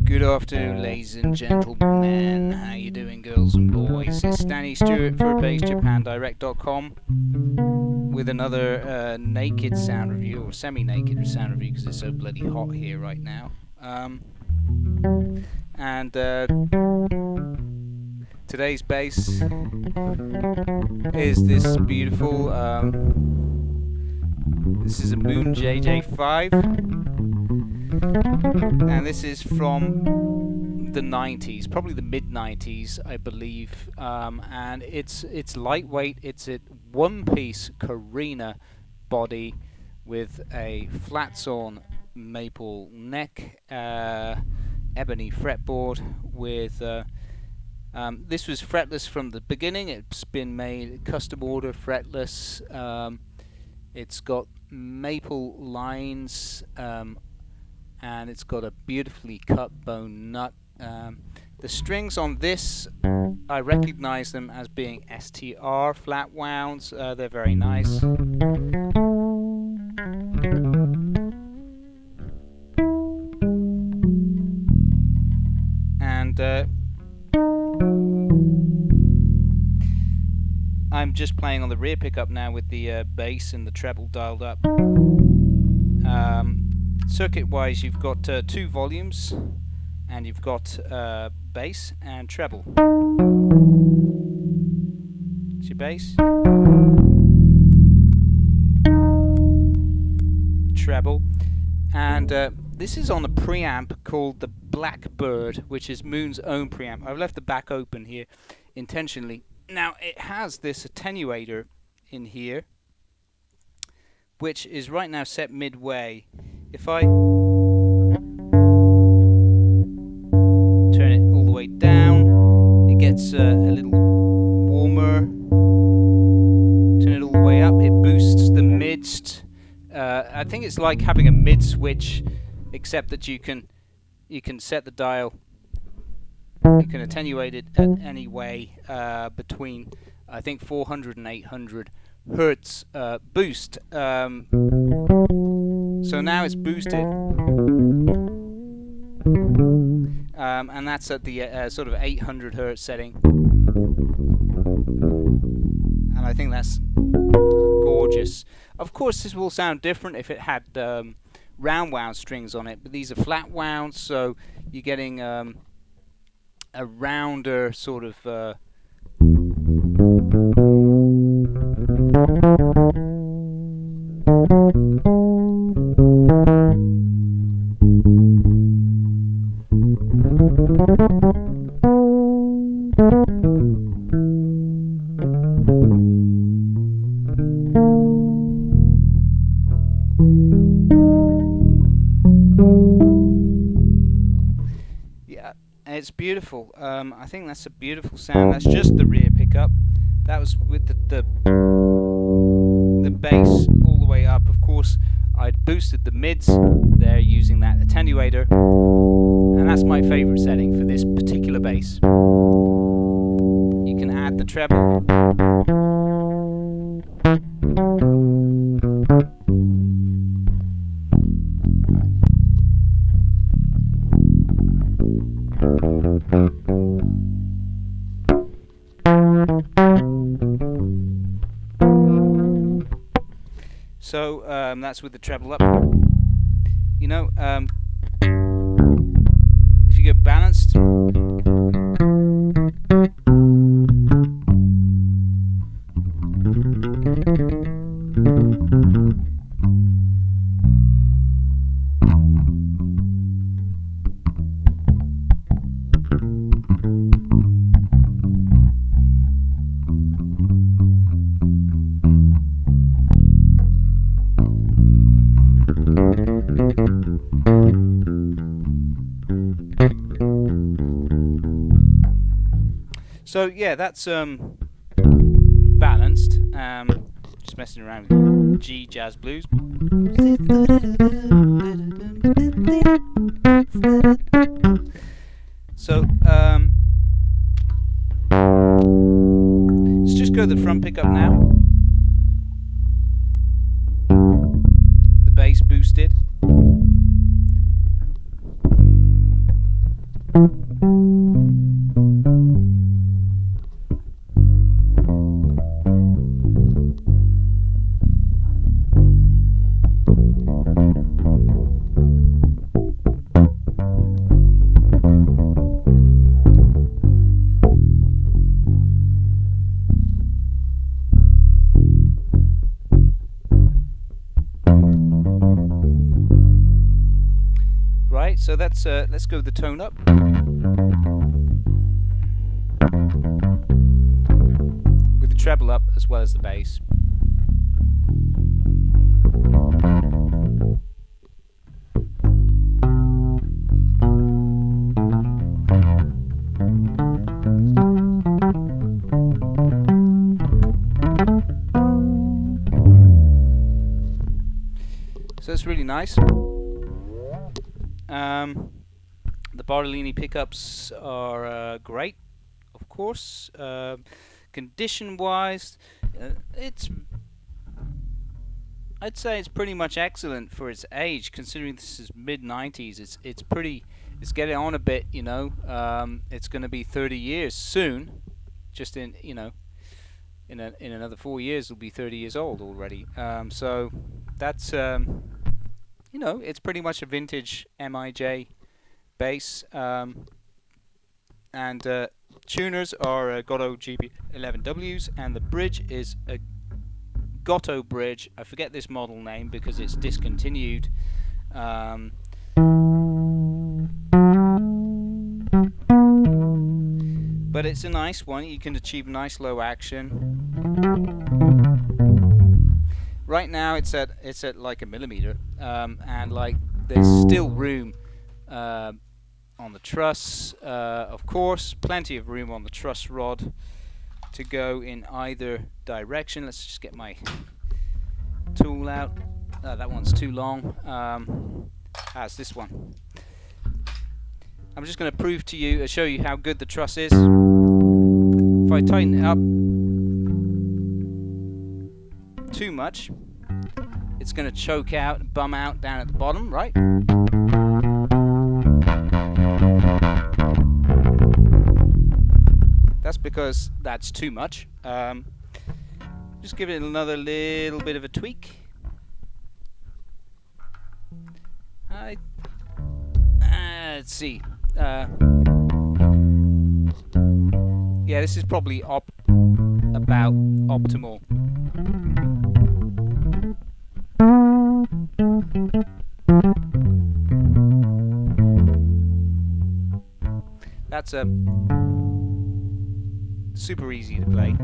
Good afternoon, ladies and gentlemen. How you doing, girls and boys? It's Stanley Stewart for BassJapanDirect.com with another naked sound review, or semi-naked sound review, because it's so bloody hot here right now. Today's bass is this beautiful. This is a Moon JJ5. And this is from the 90s, probably the mid-90s, I believe. And it's lightweight. It's a one-piece Korina body with a flat-sawn maple neck, ebony fretboard. With this was fretless from the beginning. It's been made custom order fretless. It's got maple lines. And it's got a beautifully cut bone nut. The strings on this, I recognize them as being STR flat wounds. They're very nice. And I'm just playing on the rear pickup now with the bass and the treble dialed up. Circuit wise, you've got 2 volumes, and you've got bass and treble. It's your bass, treble, and this is on a preamp called the Blackbird, which is Moon's own preamp. I've left the back open here intentionally. Now it has this attenuator in here, which is right now set midway. If I turn it all the way down, it gets a little warmer. Turn it all the way up, it boosts the mids. I think it's like having a mid switch, except that you can set the dial. You can attenuate it at any way between, I think, 400 and 800 hertz boost. So now it's boosted, and that's at the sort of 800 hertz setting, and I think that's gorgeous. Of course, this will sound different if it had round wound strings on it, but these are flat wound, so you're getting a rounder sort of it's beautiful. I think that's a beautiful sound. That's just the rear pickup. That was with the bass all the way up. Of course, I'd boosted the mids there using that attenuator, and that's my favorite setting for this particular bass. You can add the treble. So that's with the treble up. You know, if you go balanced, so yeah, that's balanced. Just messing around with G Jazz Blues. Right, so that's let's go with the tone up. With the treble up as well as the bass. So it's really nice. The Bartolini pickups are great, of course. Condition-wise, I'd say it's pretty much excellent for its age, considering this is mid-90s. It's getting on a bit, you know. It's going to be 30 years soon. Just in, you know, in another 4 years, it'll be 30 years old already. So that's, you know, it's pretty much a vintage MIJ bass. And tuners are Gotto GB11Ws, and the bridge is a Gotto bridge. I forget this model name because it's discontinued. But it's a nice one. You can achieve nice low action. Right now it's at like a millimeter, and like there's still room on the truss, of course, plenty of room on the truss rod to go in either direction. Let's just get my tool out. That one's too long. As this one. I'm just going to prove to you, show you how good the truss is. If I tighten it up too much, it's going to choke out and bum out down at the bottom, right? That's because that's too much. Just give it another little bit of a tweak. Let's see. Yeah, this is probably about optimal. That's super easy to play.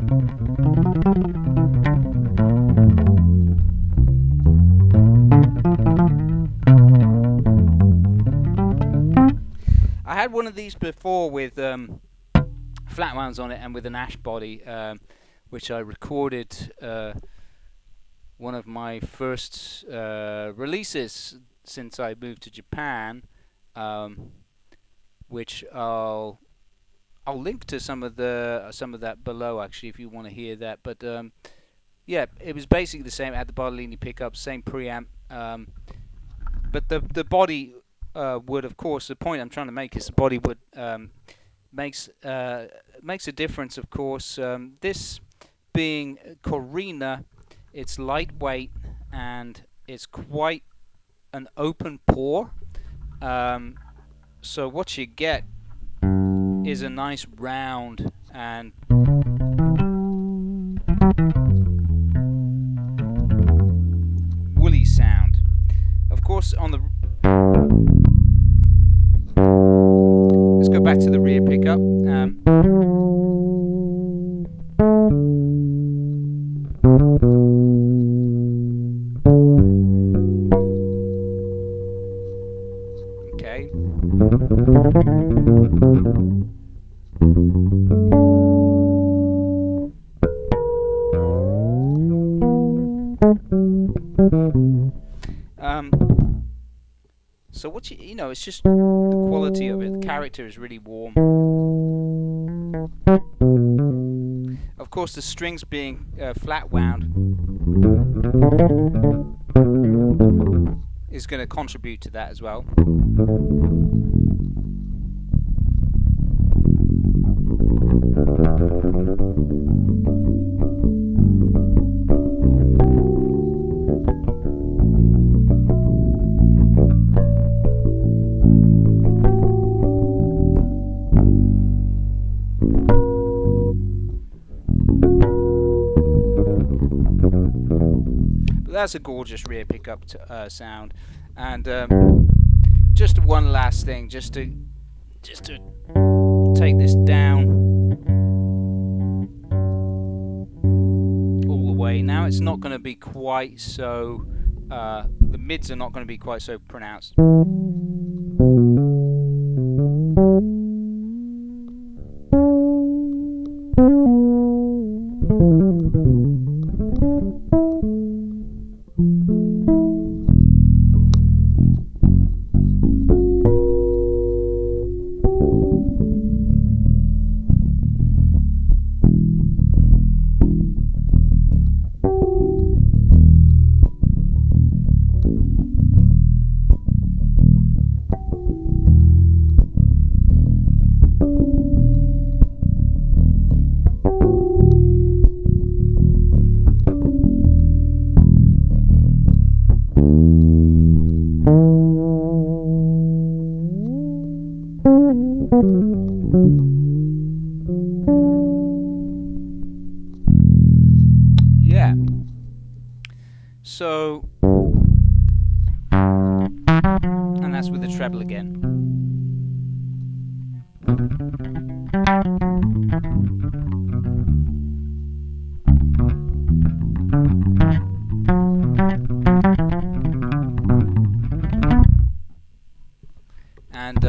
I had one of these before with flat wounds on it and with an ash body, which I recorded one of my first releases since I moved to Japan, which I'll link to some of that below, actually, if you want to hear that. But yeah, it was basically the same. It had the Bartolini pickup, same preamp, but the body would, of course, the point I'm trying to make is the body would makes a difference, of course. This being Korina, it's lightweight and it's quite an open pore. So what you get is a nice round and woolly sound. Of course, on the let's go back to the rear pickup. Okay. So what you know, it's just the quality of it. The character is really warm. Of course, the strings being flat wound is going to contribute to that as well. that's a gorgeous rear pickup sound. And just one last thing, just to take this down all the way. Now it's not going to be quite so, the mids are not going to be quite so pronounced. Yeah. So, and that's with the treble again. And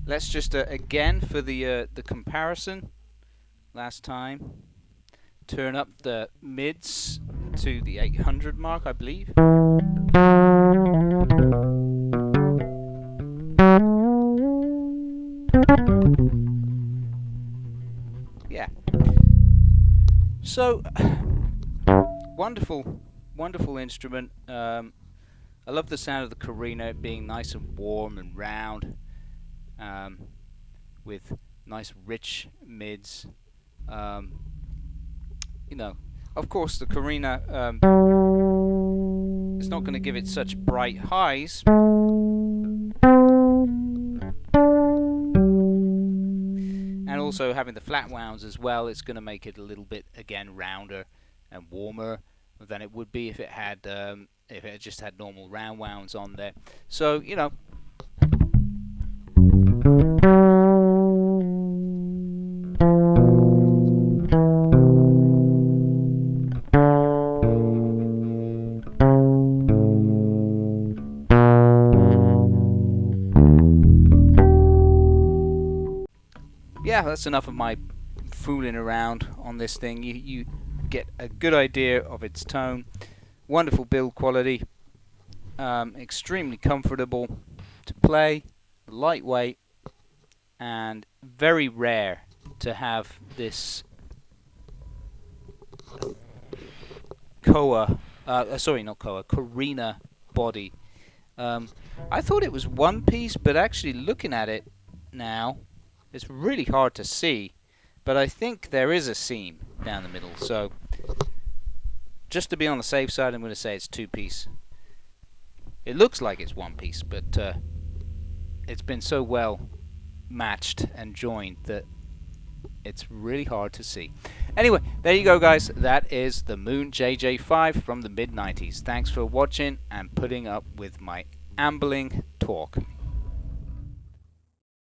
let's just again for the comparison. Last time, turn up the mids to the 800 mark, I believe. Yeah. So, wonderful, wonderful instrument. I love the sound of the Korina, it being nice and warm and round, with nice rich mids. You know, of course the Korina is not going to give it such bright highs, and also having the flat wounds as well, it's going to make it a little bit again rounder and warmer than it would be if it had just had normal round wounds on there. So, you know, yeah, that's enough of my fooling around on this thing. You get a good idea of its tone. Wonderful build quality, extremely comfortable to play, lightweight, and very rare to have this Korina body. I thought it was one piece, but actually looking at it now, it's really hard to see, but I think there is a seam down the middle. So just to be on the safe side, I'm going to say it's two-piece. It looks like it's one piece, but it's been so well matched and joined that it's really hard to see. Anyway, there you go, guys. That is the Moon JJ5 from the mid-90s. Thanks for watching and putting up with my ambling talk.